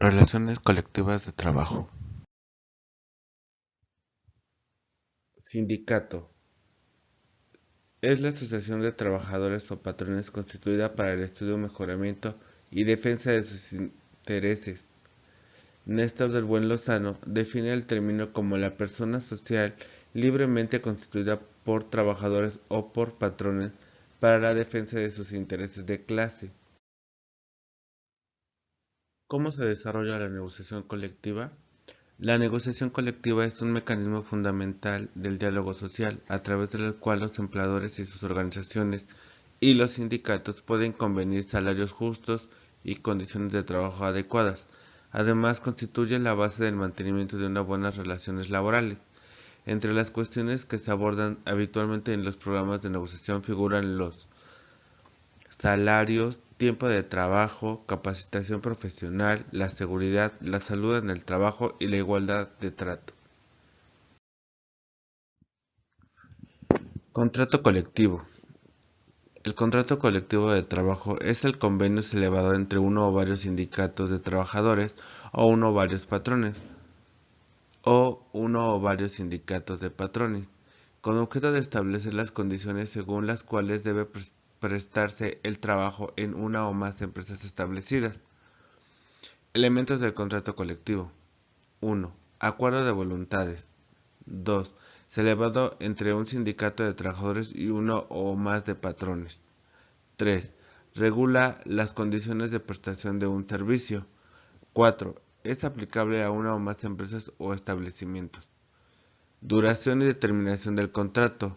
Relaciones colectivas de trabajo. Sindicato. Es la asociación de trabajadores o patrones constituida para el estudio, mejoramiento y defensa de sus intereses. Néstor del Buen Lozano define el término como la persona social libremente constituida por trabajadores o por patrones para la defensa de sus intereses de clase. ¿Cómo se desarrolla la negociación colectiva? La negociación colectiva es un mecanismo fundamental del diálogo social, a través del cual los empleadores y sus organizaciones y los sindicatos pueden convenir salarios justos y condiciones de trabajo adecuadas. Además, constituye la base del mantenimiento de unas buenas relaciones laborales. Entre las cuestiones que se abordan habitualmente en los programas de negociación figuran los salarios, tiempo de trabajo, capacitación profesional, la seguridad, la salud en el trabajo y la igualdad de trato. Contrato colectivo. El contrato colectivo de trabajo es el convenio celebrado entre uno o varios sindicatos de trabajadores o uno o varios patrones o uno o varios sindicatos de patrones, con objeto de establecer las condiciones según las cuales debe prestarse el trabajo en una o más empresas establecidas. Elementos del contrato colectivo. 1. Acuerdo de voluntades. 2. Celebrado entre un sindicato de trabajadores y uno o más de patrones. 3. Regula las condiciones de prestación de un servicio. 4. Es aplicable a una o más empresas o establecimientos. Duración y determinación del contrato.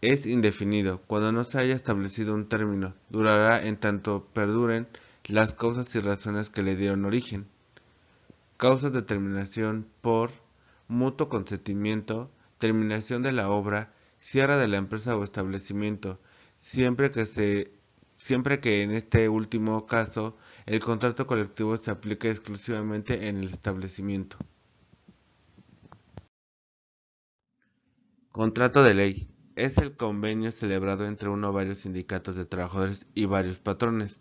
Es indefinido. Cuando no se haya establecido un término, durará en tanto perduren las causas y razones que le dieron origen. Causas de terminación por mutuo consentimiento, terminación de la obra, cierre de la empresa o establecimiento, siempre que en este último caso el contrato colectivo se aplique exclusivamente en el establecimiento. Contrato de ley. Es el convenio celebrado entre uno o varios sindicatos de trabajadores y varios patrones,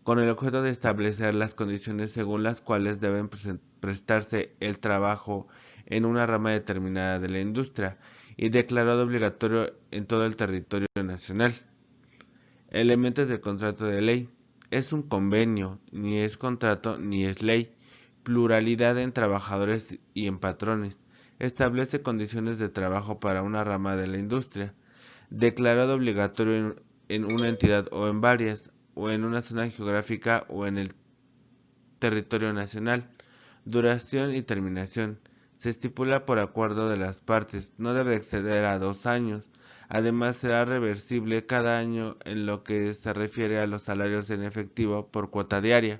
con el objeto de establecer las condiciones según las cuales deben prestarse el trabajo en una rama determinada de la industria y declarado obligatorio en todo el territorio nacional. Elementos del contrato de ley. Es un convenio, ni es contrato ni es ley. Pluralidad en trabajadores y en patrones. Establece condiciones de trabajo para una rama de la industria. Declarado obligatorio en una entidad o en varias, o en una zona geográfica o en el territorio nacional. Duración y terminación. Se estipula por acuerdo de las partes, no debe exceder a 2 años. Además, será reversible cada año en lo que se refiere a los salarios en efectivo por cuota diaria.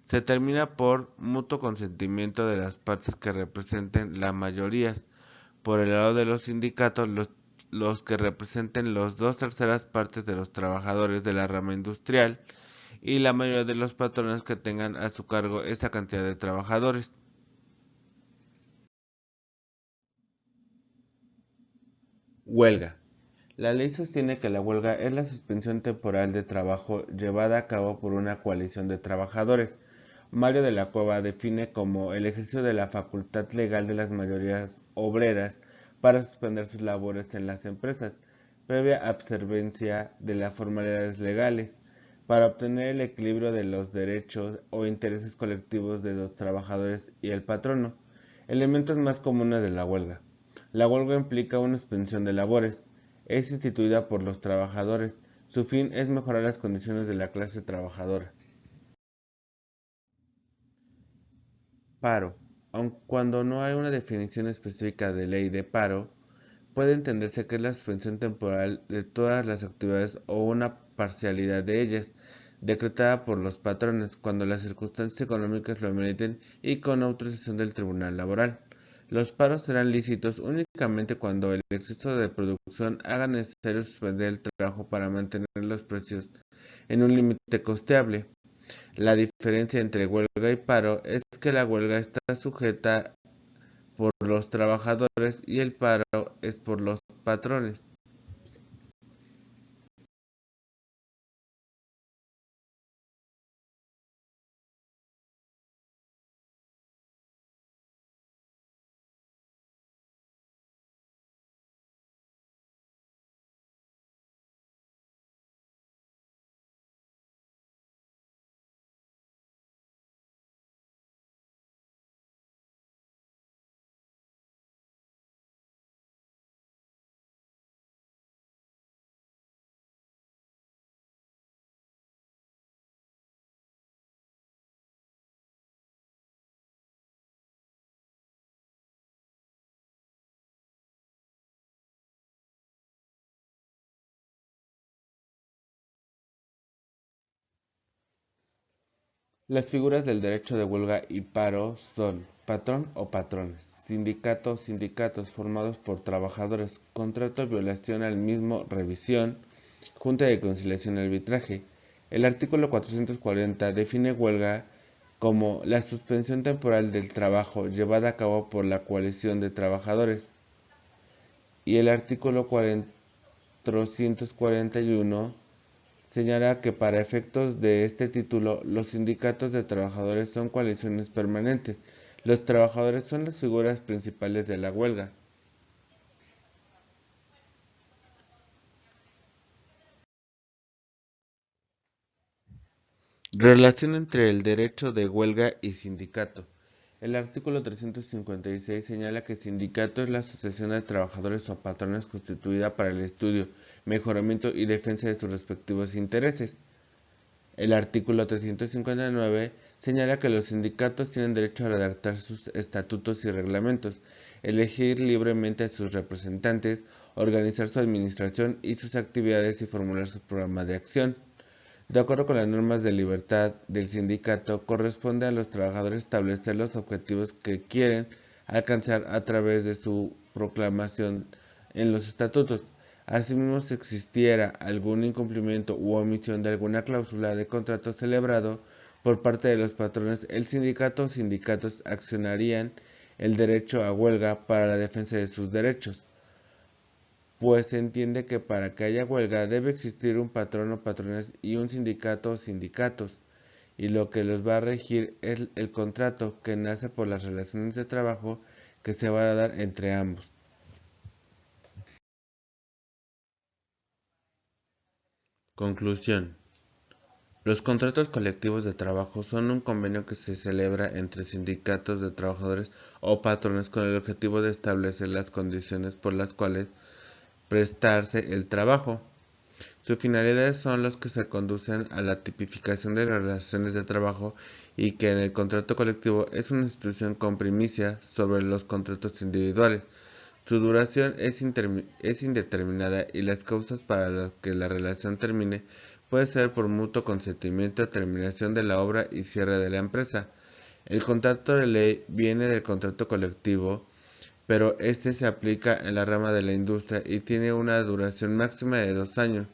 Se termina por mutuo consentimiento de las partes que representen las mayorías. Por el lado de los sindicatos, los que representen las 2/3 partes de los trabajadores de la rama industrial y la mayoría de los patrones que tengan a su cargo esa cantidad de trabajadores. Huelga. La ley sostiene que la huelga es la suspensión temporal de trabajo llevada a cabo por una coalición de trabajadores. Mario de la Cueva define como el ejercicio de la facultad legal de las mayorías obreras para suspender sus labores en las empresas, previa observancia de las formalidades legales, para obtener el equilibrio de los derechos o intereses colectivos de los trabajadores y el patrono. Elementos más comunes de la huelga. La huelga implica una suspensión de labores. Es instituida por los trabajadores. Su fin es mejorar las condiciones de la clase trabajadora. Paro. Aun cuando no hay una definición específica de ley de paro, puede entenderse que es la suspensión temporal de todas las actividades o una parcialidad de ellas, decretada por los patrones cuando las circunstancias económicas lo ameriten y con autorización del Tribunal Laboral. Los paros serán lícitos únicamente cuando el exceso de producción haga necesario suspender el trabajo para mantener los precios en un límite costeable. La diferencia entre huelga y paro es que la huelga está sujeta por los trabajadores y el paro es por los patrones. Las figuras del derecho de huelga y paro son patrón o patrones, sindicato o sindicatos formados por trabajadores, contrato, violación al mismo, revisión, junta de conciliación y arbitraje. El artículo 440 define huelga como la suspensión temporal del trabajo llevada a cabo por la coalición de trabajadores, y el artículo 441 señala que para efectos de este título, los sindicatos de trabajadores son coaliciones permanentes. Los trabajadores son las figuras principales de la huelga. Relación entre el derecho de huelga y sindicato. El artículo 356 señala que sindicato es la asociación de trabajadores o patrones constituida para el estudio, mejoramiento y defensa de sus respectivos intereses. El artículo 359 señala que los sindicatos tienen derecho a redactar sus estatutos y reglamentos, elegir libremente a sus representantes, organizar su administración y sus actividades y formular su programa de acción. De acuerdo con las normas de libertad del sindicato, corresponde a los trabajadores establecer los objetivos que quieren alcanzar a través de su proclamación en los estatutos. Asimismo, si existiera algún incumplimiento u omisión de alguna cláusula de contrato celebrado por parte de los patrones, el sindicato o sindicatos accionarían el derecho a huelga para la defensa de sus derechos, pues se entiende que para que haya huelga debe existir un patrón o patrones y un sindicato o sindicatos, y lo que los va a regir es el contrato que nace por las relaciones de trabajo que se van a dar entre ambos. Conclusión. Los contratos colectivos de trabajo son un convenio que se celebra entre sindicatos de trabajadores o patrones con el objetivo de establecer las condiciones por las cuales prestarse el trabajo. Sus finalidades son los que se conducen a la tipificación de las relaciones de trabajo y que en el contrato colectivo es una institución con primicia sobre los contratos individuales. Su duración es indeterminada y las causas para las que la relación termine puede ser por mutuo consentimiento, terminación de la obra y cierre de la empresa. El contrato de ley viene del contrato colectivo, pero este se aplica en la rama de la industria y tiene una duración máxima de 2 años.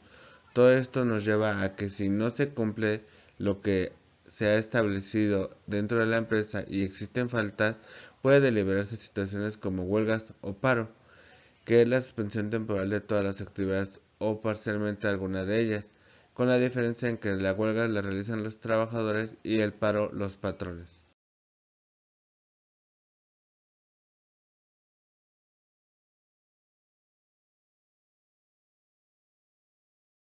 Todo esto nos lleva a que si no se cumple lo que se ha establecido dentro de la empresa y existen faltas, puede deliberarse situaciones como huelgas o paro, que es la suspensión temporal de todas las actividades o parcialmente alguna de ellas, con la diferencia en que la huelga la realizan los trabajadores y el paro los patrones.